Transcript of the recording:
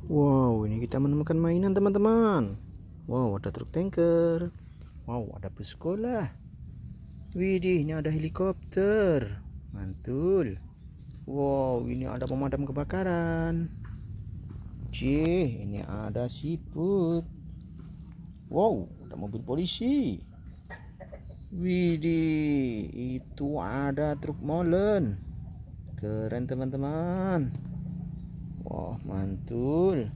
Wow, ini kita menemukan mainan teman-teman. Wow, ada truk tanker. Wow, ada bus sekolah. Widih, ini ada helikopter. Mantul. Wow, ini ada pemadam kebakaran. Cih, ini ada siput. Wow, ada mobil polisi. Widih, itu ada truk molen. Keren teman-teman. Wah, mantul.